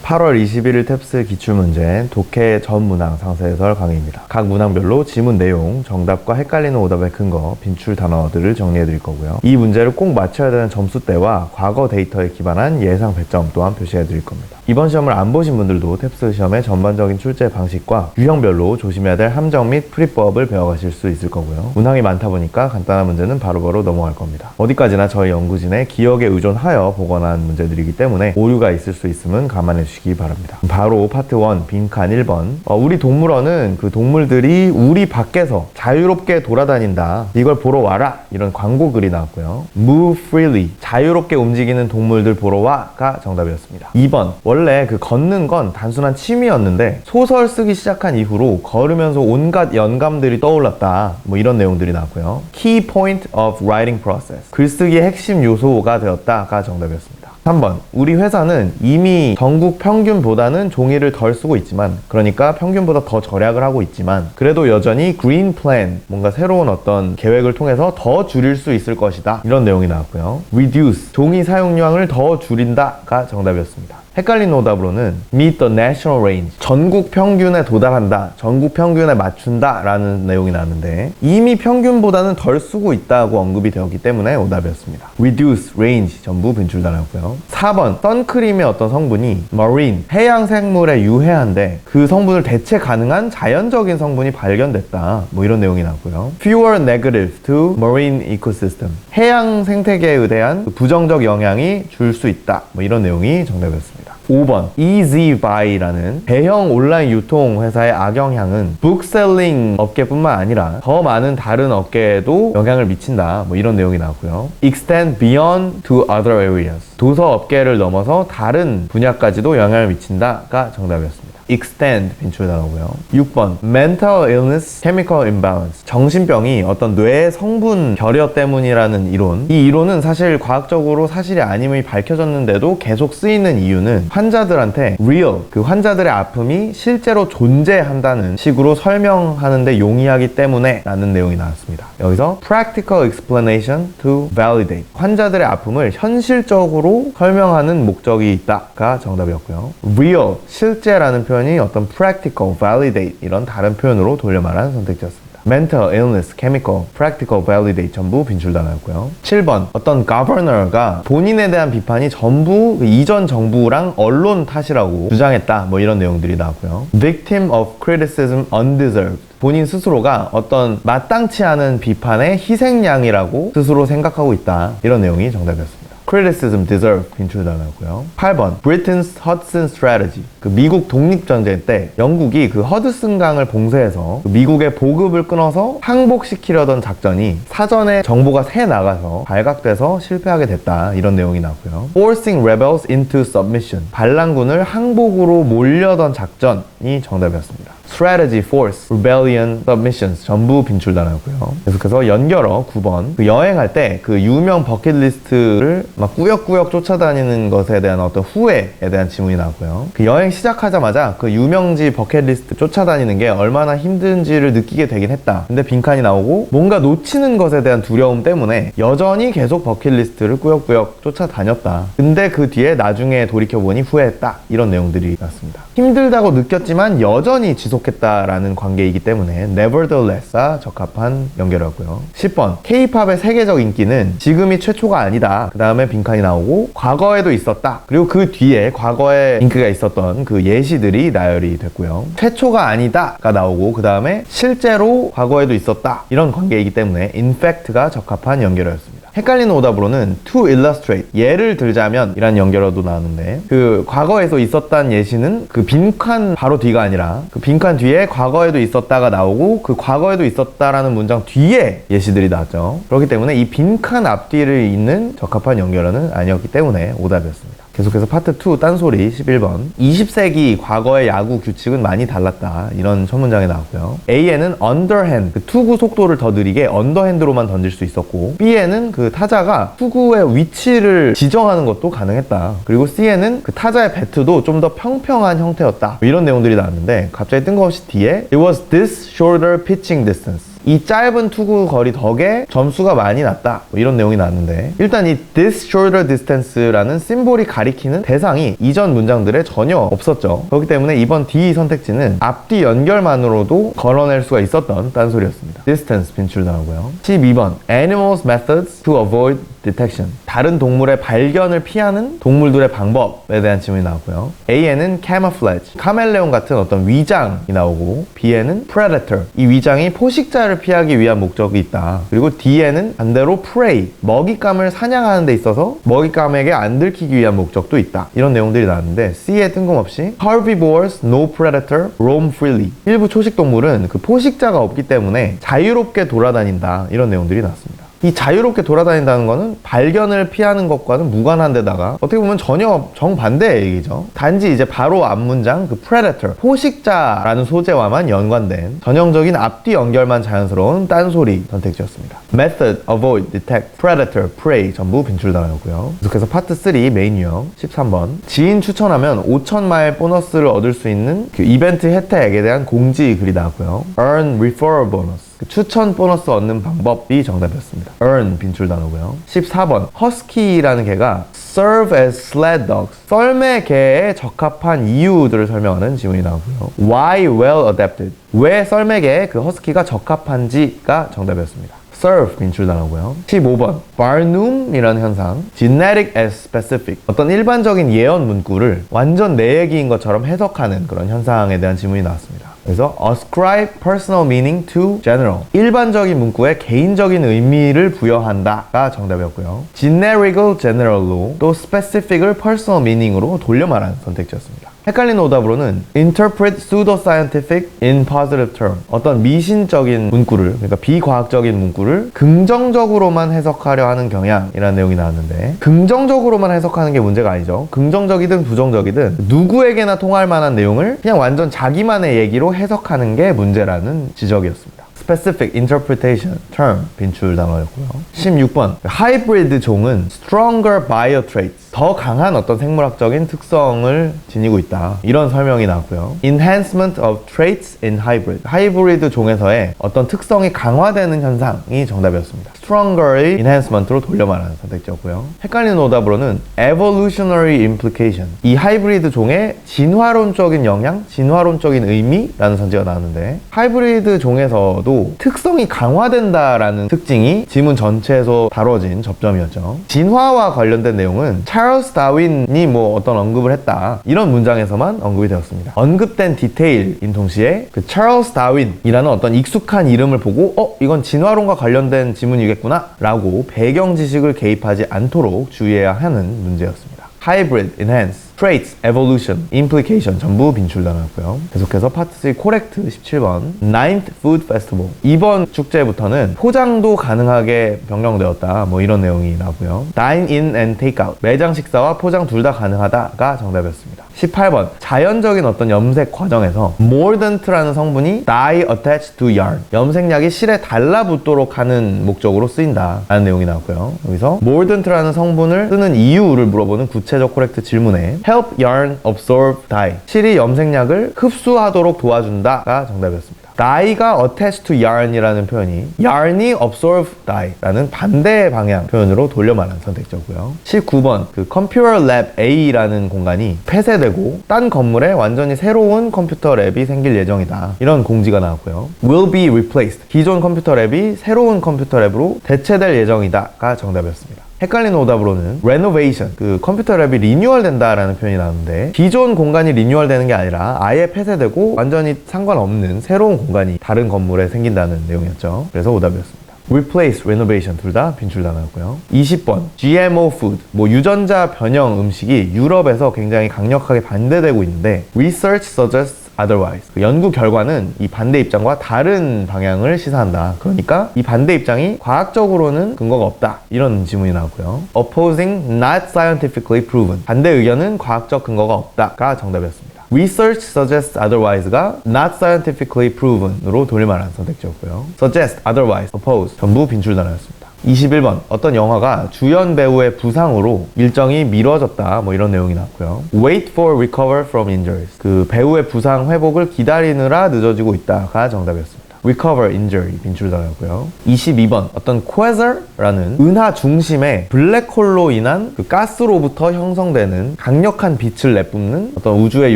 8월 21일 탭스 기출문제 독해 전 문항 상세해설 강의입니다. 각 문항별로 지문 내용, 정답과 헷갈리는 오답의 근거, 빈출 단어들을 정리해 드릴 거고요. 이 문제를 꼭 맞춰야 되는 점수대와 과거 데이터에 기반한 예상 배점 또한 표시해 드릴 겁니다. 이번 시험을 안 보신 분들도 탭스 시험의 전반적인 출제 방식과 유형별로 조심해야 될 함정 및 풀이법을 배워가실 수 있을 거고요. 문항이 많다 보니까 간단한 문제는 바로바로 넘어갈 겁니다. 어디까지나 저희 연구진의 기억에 의존하여 보관한 문제들이기 때문에 오류가 있을 수 있음은 감안해 주시기 바랍니다. 바로 파트 1 빈칸 1번. 우리 동물원은 그 동물들이 우리 밖에서 자유롭게 돌아다닌다. 이걸 보러 와라. 이런 광고 글이 나왔고요. Move freely. 자유롭게 움직이는 동물들 보러 와가 정답이었습니다. 2번. 원래 그 걷는 건 단순한 취미였는데 소설 쓰기 시작한 이후로 걸으면서 온갖 영감들이 떠올랐다. 뭐 이런 내용들이 나왔고요. Key point of writing process. 글쓰기의 핵심 요소가 되었다가 정답이었습니다. 3번. 우리 회사는 이미 전국 평균보다는 종이를 덜 쓰고 있지만, 그러니까 평균보다 더 절약을 하고 있지만, 그래도 여전히 green plan, 뭔가 새로운 어떤 계획을 통해서 더 줄일 수 있을 것이다. 이런 내용이 나왔고요. reduce. 종이 사용량을 더 줄인다가 정답이었습니다. 헷갈린 오답으로는 meet the national range. 전국 평균에 도달한다. 전국 평균에 맞춘다. 라는 내용이 나왔는데 이미 평균보다는 덜 쓰고 있다고 언급이 되었기 때문에 오답이었습니다. reduce, range 전부 빈출단어였고요. 4번. 선크림의 어떤 성분이 marine, 해양 생물에 유해한데 그 성분을 대체 가능한 자연적인 성분이 발견됐다. 뭐 이런 내용이 나왔고요. fewer negative to marine ecosystem. 해양 생태계에 대한 부정적 영향이 줄 수 있다. 뭐 이런 내용이 정답이었습니다. 5번. EasyBuy라는 대형 온라인 유통 회사의 악영향은 북셀링 업계뿐만 아니라 더 많은 다른 업계에도 영향을 미친다. 뭐 이런 내용이 나왔고요. Extend beyond to other areas. 도서 업계를 넘어서 다른 분야까지도 영향을 미친다가 정답이었습니다. extend 빈출 단어고요. 6번. mental illness, chemical imbalance. 정신병이 어떤 뇌의 성분 결여 때문이라는 이론. 이 이론은 사실 과학적으로 사실이 아님이 밝혀졌는데도 계속 쓰이는 이유는 환자들한테 real, 그 환자들의 아픔이 실제로 존재한다는 식으로 설명하는데 용이하기 때문에 라는 내용이 나왔습니다. 여기서 practical explanation to validate. 환자들의 아픔을 현실적으로 설명하는 목적이 있다가 정답이었고요. real, 실제라는 표현이 어떤 practical, validate 이런 다른 표현으로 돌려 말한 선택지였습니다. mental illness, chemical, practical, validate 전부 빈출 단어였고요. 7번. 어떤 governor가 본인에 대한 비판이 전부 이전 정부랑 언론 탓이라고 주장했다. 뭐 이런 내용들이 나왔고요. victim of criticism undeserved. 본인 스스로가 어떤 마땅치 않은 비판의 희생양이라고 스스로 생각하고 있다. 이런 내용이 정답이었습니다. criticism, deserve 빈출 단어였고요. 8번. Britain's Hudson Strategy. 그 미국 독립전쟁 때 영국이 그 허드슨 강을 봉쇄해서 그 미국의 보급을 끊어서 항복시키려던 작전이 사전에 정보가 새 나가서 발각돼서 실패하게 됐다. 이런 내용이 나왔고요. Forcing rebels into submission. 반란군을 항복으로 몰려던 작전이 정답이었습니다. strategy, force, rebellion, submissions 전부 빈출 단어였고요. 계속해서 연결어 9번. 그 여행할 때 그 유명 버킷리스트를 막 꾸역꾸역 쫓아다니는 것에 대한 어떤 후회에 대한 지문이 나왔고요. 그 여행 시작하자마자 그 유명지 버킷리스트 쫓아다니는 게 얼마나 힘든지를 느끼게 되긴 했다. 근데 빈칸이 나오고 뭔가 놓치는 것에 대한 두려움 때문에 여전히 계속 버킷리스트를 꾸역꾸역 쫓아다녔다. 근데 그 뒤에 나중에 돌이켜보니 후회했다. 이런 내용들이 나왔습니다. 힘들다고 느꼈지만 여전히 지속했다라는 관계이기 때문에 nevertheless가 적합한 연결이었고요. 10번. K-팝의 세계적 인기는 지금이 최초가 아니다. 그 다음에 빈칸이 나오고 과거에도 있었다. 그리고 그 뒤에 과거에 인기가 있었던 그 예시들이 나열이 됐고요. 최초가 아니다가 나오고 그 다음에 실제로 과거에도 있었다. 이런 관계이기 때문에 in fact가 적합한 연결어였습니다. 헷갈리는 오답으로는 to illustrate, 예를 들자면 이란 연결어도 나왔는데 그 과거에서 있었다는 예시는 그 빈칸 바로 뒤가 아니라 그 빈칸 뒤에 과거에도 있었다가 나오고 그 과거에도 있었다라는 문장 뒤에 예시들이 나왔죠. 그렇기 때문에 이 빈칸 앞뒤를 잇는 적합한 연결어는 아니었기 때문에 오답이었습니다. 계속해서 파트 2 딴소리 11번. 20세기 과거의 야구 규칙은 많이 달랐다. 이런 첫 문장이 나왔고요. A에는 underhand, 그 투구 속도를 더 느리게 언더핸드로만 던질 수 있었고, B에는 그 타자가 투구의 위치를 지정하는 것도 가능했다. 그리고 C에는 그 타자의 배트도 좀 더 평평한 형태였다. 이런 내용들이 나왔는데 갑자기 뜬금없이 뒤에 It was this shorter pitching distance. 이 짧은 투구 거리 덕에 점수가 많이 났다. 뭐 이런 내용이 나왔는데 일단 이 this shorter distance라는 심볼이 가리키는 대상이 이전 문장들에 전혀 없었죠. 그렇기 때문에 이번 D 선택지는 앞뒤 연결만으로도 걸어낼 수가 있었던 딴소리였습니다. distance 빈출 나오고요. 12번 animals methods to avoid detection. 다른 동물의 발견을 피하는 동물들의 방법에 대한 질문이 나왔고요. A에는 camouflage, 카멜레온 같은 어떤 위장이 나오고 B에는 predator, 이 위장이 포식자를 피하기 위한 목적이 있다. 그리고 D에는 반대로 prey, 먹잇감을 사냥하는 데 있어서 먹잇감에게 안 들키기 위한 목적도 있다. 이런 내용들이 나왔는데 C에 뜬금없이 herbivores, no predator, roam freely. 일부 초식동물은 그 포식자가 없기 때문에 자유롭게 돌아다닌다. 이런 내용들이 나왔습니다. 이 자유롭게 돌아다닌다는 거는 발견을 피하는 것과는 무관한 데다가 어떻게 보면 전혀 정반대의 얘기죠. 단지 이제 바로 앞 문장 그 predator, 포식자라는 소재와만 연관된 전형적인 앞뒤 연결만 자연스러운 딴소리 선택지였습니다. method, avoid, detect, predator, prey 전부 빈출당하였고요. 계속해서 파트 3 메인 유형 13번 지인 추천하면 5,000마일 보너스를 얻을 수 있는 그 이벤트 혜택에 대한 공지 글이 나왔고요. earn referral bonus, 추천 보너스 얻는 방법이 정답이었습니다. earn 빈출 단어고요. 14번 허스키라는 개가 serve as sled dogs, 썰매 개에 적합한 이유들을 설명하는 지문이 나오고요. why well adapted, 왜 썰매개에 그 허스키가 적합한지가 정답이었습니다. serve 빈출 단어고요. 15번 barnum이라는 현상, genetic as specific, 어떤 일반적인 예언 문구를 완전 내 얘기인 것처럼 해석하는 그런 현상에 대한 지문이 나왔습니다. 그래서 ascribe personal meaning to general, 일반적인 문구에 개인적인 의미를 부여한다가 정답이었고요. generical general로 또 specific을 personal meaning으로 돌려 말하는 선택지였습니다. 헷갈리는 오답으로는 interpret pseudoscientific in positive term, 어떤 미신적인 문구를, 그러니까 비과학적인 문구를 긍정적으로만 해석하려 하는 경향이라는 내용이 나왔는데 긍정적으로만 해석하는 게 문제가 아니죠. 긍정적이든 부정적이든 누구에게나 통할 만한 내용을 그냥 완전 자기만의 얘기로 해석하는 게 문제라는 지적이었습니다. specific interpretation term 빈출 단어였고요. 16번 하이브리드 종은 stronger bio traits, 더 강한 어떤 생물학적인 특성을 지니고 있다. 이런 설명이 나왔고요. enhancement of traits in hybrid, 하이브리드 종에서의 어떤 특성이 강화되는 현상이 정답이었습니다. stronger의 enhancement로 돌려 말하는 선택지였고요. 헷갈리는 오답으로는 evolutionary implication, 이 하이브리드 종의 진화론적인 영향, 진화론적인 의미라는 선지가 나왔는데 하이브리드 종에서도 특성이 강화된다라는 특징이 지문 전체에서 다뤄진 접점이었죠. 진화와 관련된 내용은 찰스 다윈이 뭐 어떤 언급을 했다, 이런 문장에서만 언급이 되었습니다. 언급된 디테일인 동시에 그 찰스 다윈이라는 어떤 익숙한 이름을 보고 이건 진화론과 관련된 지문이겠구나 라고 배경 지식을 개입하지 않도록 주의해야 하는 문제였습니다. hybrid, enhance, traits, evolution, implication 전부 빈출당했고요. 계속해서 파트 3 코렉트 17번 9th Food Festival, 이번 축제부터는 포장도 가능하게 변경되었다, 뭐 이런 내용이 나오고요. dine in and take out, 매장 식사와 포장 둘 다 가능하다가 정답이었습니다. 18번 자연적인 어떤 염색 과정에서 mordant라는 성분이 dye attached to yarn, 염색약이 실에 달라붙도록 하는 목적으로 쓰인다 라는 내용이 나왔고요. 여기서 mordant라는 성분을 쓰는 이유를 물어보는 구체적 코렉트 질문에 help yarn absorb dye, 실이 염색약을 흡수하도록 도와준다가 정답이었습니다. dye가 attached to yarn이라는 표현이 yarn이 absorb dye라는 반대 방향 표현으로 돌려 말하는 선택지였고요. 19번 그 컴퓨터 랩 A라는 공간이 폐쇄되고 딴 건물에 완전히 새로운 컴퓨터 랩이 생길 예정이다, 이런 공지가 나왔고요. will be replaced, 기존 컴퓨터 랩이 새로운 컴퓨터 랩으로 대체될 예정이다가 정답이었습니다. 헷갈리는 오답으로는 renovation, 그 컴퓨터 랩이 리뉴얼 된다라는 표현이 나오는데 기존 공간이 리뉴얼 되는 게 아니라 아예 폐쇄되고 완전히 상관없는 새로운 공간이 다른 건물에 생긴다는 내용이었죠. 그래서 오답이었습니다. replace, renovation 둘 다 빈출 단어였고요. 20번 GMO food, 뭐 유전자 변형 음식이 유럽에서 굉장히 강력하게 반대되고 있는데 research suggests otherwise, 그 연구 결과는 이 반대 입장과 다른 방향을 시사한다. 그러니까 이 반대 입장이 과학적으로는 근거가 없다, 이런 지문이 나왔고요. opposing not scientifically proven, 반대 의견은 과학적 근거가 없다가 정답이었습니다. research suggests otherwise가 not scientifically proven으로 돌릴만한 선택지였고요. suggest, otherwise, oppose 전부 빈출 단어였습니다. 21번 어떤 영화가 주연 배우의 부상으로 일정이 미뤄졌다, 뭐 이런 내용이 나왔고요. wait for recover from injuries, 그 배우의 부상 회복을 기다리느라 늦어지고 있다가 정답이었습니다. recover injury 빈출 단어였고요. 22번 어떤 quasar라는 은하 중심의 블랙홀로 인한 그 가스로부터 형성되는 강력한 빛을 내뿜는 어떤 우주의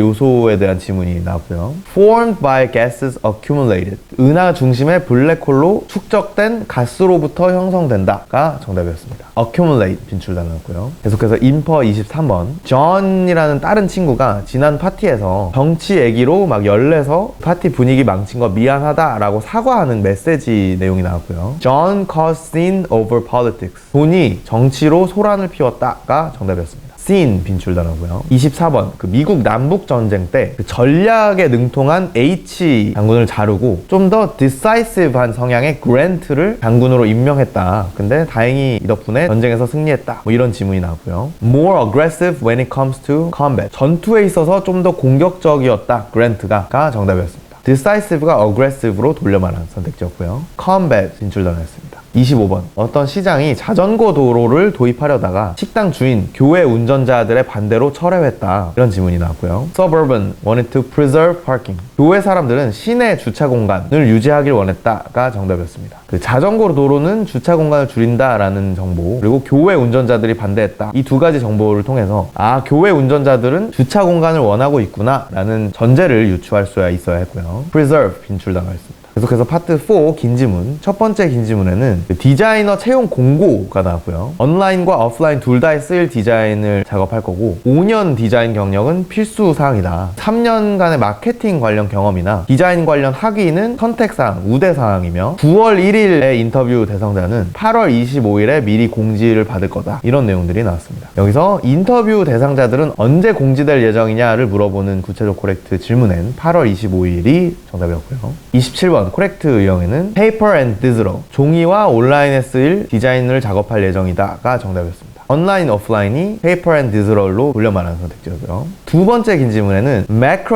요소에 대한 지문이 나왔고요. formed by gases accumulated 은하 중심의 블랙홀로 축적된 가스로부터 형성된다가 정답이었습니다. accumulate 빈출 단어였고요. 계속해서 인퍼 23번 존이라는 다른 친구가 지난 파티에서 정치 얘기로 막 열내서 파티 분위기 망친 거 미안하다라고 사과하는 메시지 내용이 나왔고요. John caused scene over politics 존이 정치로 소란을 피웠다가 정답이었습니다. scene 빈출 단어고요. 24번 그 미국 남북 전쟁 때 그 전략에 능통한 H 장군을 자르고 좀 더 decisive한 성향의 그랜트를 장군으로 임명했다. 근데 다행히 이 덕분에 전쟁에서 승리했다. 뭐 이런 지문이 나왔고요. more aggressive when it comes to combat 전투에 있어서 좀 더 공격적이었다. 그랜트가 정답이었습니다. decisive가 aggressive로 돌려 말한 선택지였고요. combat 빈출 단어였습니다. 25번 어떤 시장이 자전거 도로를 도입하려다가 식당 주인, 교회 운전자들의 반대로 철회했다. 이런 지문이 나왔고요. Suburban wanted to preserve parking 교회 사람들은 시내 주차 공간을 유지하길 원했다가 정답이었습니다. 그 자전거 도로는 주차 공간을 줄인다라는 정보 그리고 교회 운전자들이 반대했다. 이 두 가지 정보를 통해서 교회 운전자들은 주차 공간을 원하고 있구나 라는 전제를 유추할 수 있어야 했고요. preserve 빈출 단어였습니다. 계속해서 파트 4 긴 지문 첫 번째 긴 지문에는 디자이너 채용 공고가 나왔고요. 온라인과 오프라인 둘 다에 쓰일 디자인을 작업할 거고 5년 디자인 경력은 필수 사항이다. 3년간의 마케팅 관련 경험이나 디자인 관련 학위는 선택사항, 우대사항이며 9월 1일에 인터뷰 대상자는 8월 25일에 미리 공지를 받을 거다. 이런 내용들이 나왔습니다. 여기서 인터뷰 대상자들은 언제 공지될 예정이냐를 물어보는 구체적 코렉트 질문엔 8월 25일이 정답이었고요. 27번 코렉트 유형에는 paper and digital 종이와 온라인에 쓰일 디자인을 작업할 예정이다가 정답이었습니다. 온라인, 오프라인이 paper and digital로 돌려 말하는 선택지였고요. 두 번째 긴 지문에는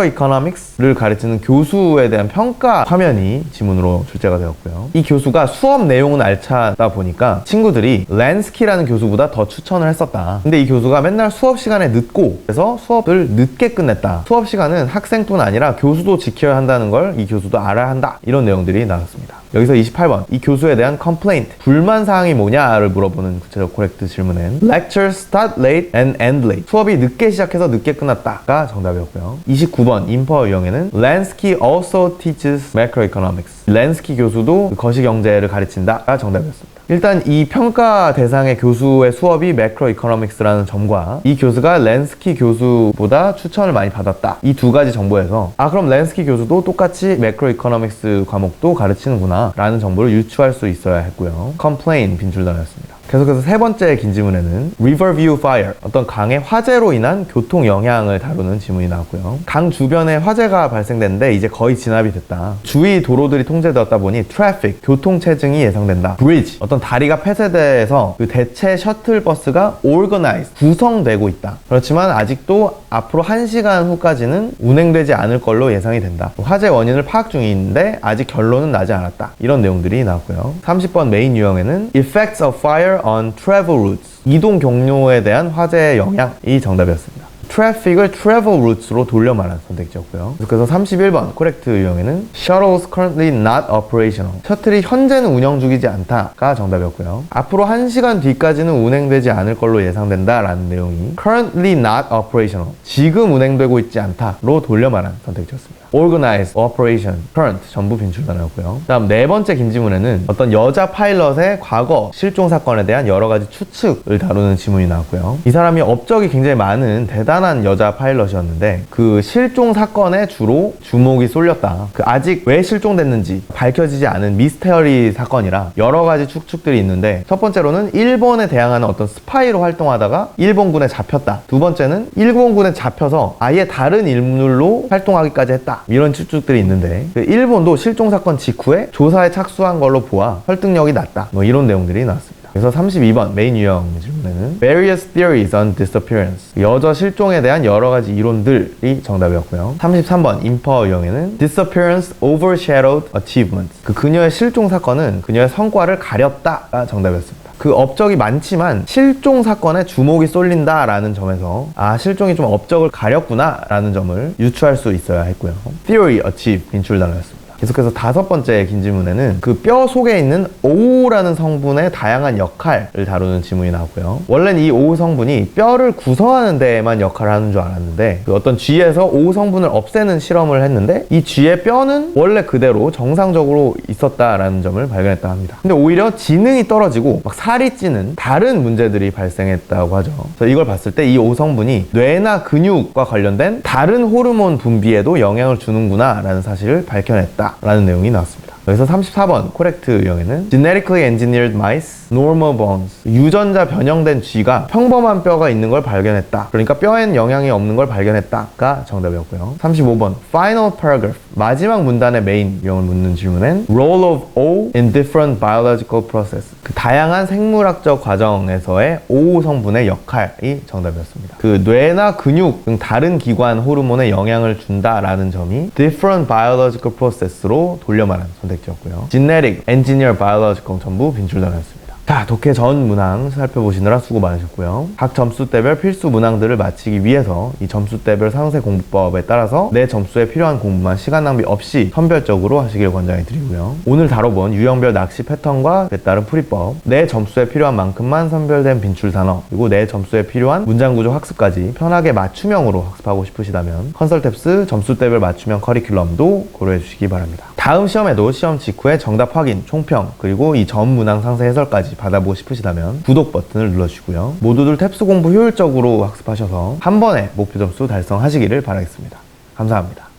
macroeconomics를 가르치는 교수에 대한 평가 화면이 지문으로 출제가 되었고요. 이 교수가 수업 내용은 알차다 보니까 친구들이 랜스키라는 교수보다 더 추천을 했었다. 근데 이 교수가 맨날 수업 시간에 늦고 그래서 수업을 늦게 끝냈다. 수업 시간은 학생뿐 아니라 교수도 지켜야 한다는 걸 이 교수도 알아야 한다. 이런 내용들이 나왔습니다. 여기서 28번 이 교수에 대한 complaint 불만사항이 뭐냐를 물어보는 구체적 코렉트 질문엔 Lectures start late and end late 수업이 늦게 시작해서 늦게 끝났다가 정답이었고요. 29번 인퍼 유형에는 Lansky also teaches macroeconomics 랜스키 교수도 거시경제를 가르친다가 정답이었습니다. 일단 이 평가 대상의 교수의 수업이 매크로이코노믹스라는 점과 이 교수가 랜스키 교수보다 추천을 많이 받았다. 이 두 가지 정보에서 그럼 랜스키 교수도 똑같이 매크로이코노믹스 과목도 가르치는구나 라는 정보를 유추할 수 있어야 했고요. complain 빈출 단어였습니다. 계속해서 세 번째 긴 지문에는 Riverview Fire 어떤 강의 화재로 인한 교통 영향을 다루는 지문이 나왔고요. 강 주변에 화재가 발생됐는데 이제 거의 진압이 됐다. 주위 도로들이 통제되었다 보니 Traffic 교통체증이 예상된다. Bridge 어떤 다리가 폐쇄돼서 그 대체 셔틀버스가 Organized 구성되고 있다. 그렇지만 아직도 앞으로 1시간 후까지는 운행되지 않을 걸로 예상이 된다. 화재 원인을 파악 중인데 아직 결론은 나지 않았다. 이런 내용들이 나왔고요. 30번 메인 유형에는 Effects of Fire on Travel Routes 이동 경로에 대한 화재의 영향이 정답이었습니다. 트래픽을 travel routes로 돌려 말한 선택지였고요. 그래서 31번 코렉트 유형에는 Shuttles currently not operational 셔틀이 현재는 운영 중이지 않다가 정답이었고요. 앞으로 1시간 뒤까지는 운행되지 않을 걸로 예상된다 라는 내용이 currently not operational 지금 운행되고 있지 않다로 돌려 말한 선택지였습니다. Organize, Operation, Current 전부 빈출 단어였고요. 다음 네 번째 긴 지문에는 어떤 여자 파일럿의 과거 실종 사건에 대한 여러 가지 추측을 다루는 지문이 나왔고요. 이 사람이 업적이 굉장히 많은 대단한 여자 파일럿이었는데 그 실종 사건에 주로 주목이 쏠렸다. 그 아직 왜 실종됐는지 밝혀지지 않은 미스테리 사건이라 여러 가지 추측들이 있는데 첫 번째로는 일본에 대항하는 어떤 스파이로 활동하다가 일본군에 잡혔다. 두 번째는 일본군에 잡혀서 아예 다른 인물로 활동하기까지 했다. 이런 추측들이 있는데 일본도 실종 사건 직후에 조사에 착수한 걸로 보아 설득력이 낮다. 뭐 이런 내용들이 나왔습니다. 그래서 32번 메인 유형 질문에는 Various theories on disappearance 여자 실종에 대한 여러 가지 이론들이 정답이었고요. 33번 인퍼 유형에는 Disappearance overshadowed achievements 그녀의 실종 사건은 그녀의 성과를 가렸다가 정답이었습니다. 그 업적이 많지만 실종 사건에 주목이 쏠린다라는 점에서 실종이 좀 업적을 가렸구나 라는 점을 유추할 수 있어야 했고요. Theory, achieve 빈출 단어였습니다. 계속해서 5번째 긴 질문에는 그 뼈 속에 있는 OO라는 성분의 다양한 역할을 다루는 질문이 나오고요. 원래는 이 OO 성분이 뼈를 구성하는 데에만 역할을 하는 줄 알았는데 그 어떤 쥐에서 OO 성분을 없애는 실험을 했는데 이 쥐의 뼈는 원래 그대로 정상적으로 있었다라는 점을 발견했다 합니다. 근데 오히려 지능이 떨어지고 막 살이 찌는 다른 문제들이 발생했다고 하죠. 그래서 이걸 봤을 때 이 OO 성분이 뇌나 근육과 관련된 다른 호르몬 분비에도 영향을 주는구나 라는 사실을 밝혀냈다라는 내용이 나왔습니다. 여기서 34번 코렉트 유형에는 Genetically engineered mice, normal bones. 유전자 변형된 쥐가 평범한 뼈가 있는 걸 발견했다. 그러니까 뼈엔 영향이 없는 걸 발견했다가 정답이었고요. 35번 Final paragraph. 마지막 문단의 메인 유형을 묻는 질문엔 Role of O in different biological process. 그 다양한 생물학적 과정에서의 O 성분의 역할이 정답이었습니다. 그 뇌나 근육 등 다른 기관 호르몬에 영향을 준다라는 점이 different biological process로 돌려 말한 선택지였고요. Genetic, Engineer, Biological 전부 빈출 단어였습니다. 자, 독해 전 문항 살펴보시느라 수고 많으셨고요. 각 점수대별 필수 문항들을 마치기 위해서 이 점수대별 상세 공부법에 따라서 내 점수에 필요한 공부만 시간 낭비 없이 선별적으로 하시길 권장해 드리고요. 오늘 다뤄본 유형별 낚시 패턴과 그에 따른 풀이법, 내 점수에 필요한 만큼만 선별된 빈출 단어, 그리고 내 점수에 필요한 문장 구조 학습까지 편하게 맞춤형으로 학습하고 싶으시다면 컨설탭스 점수대별 맞춤형 커리큘럼도 고려해 주시기 바랍니다. 다음 시험에도 시험 직후에 정답 확인, 총평, 그리고 이 전 문항 상세 해설까지 받아보고 싶으시다면 구독 버튼을 눌러주시고요. 모두들 탭스 공부 효율적으로 학습하셔서 한 번에 목표 점수 달성하시기를 바라겠습니다. 감사합니다.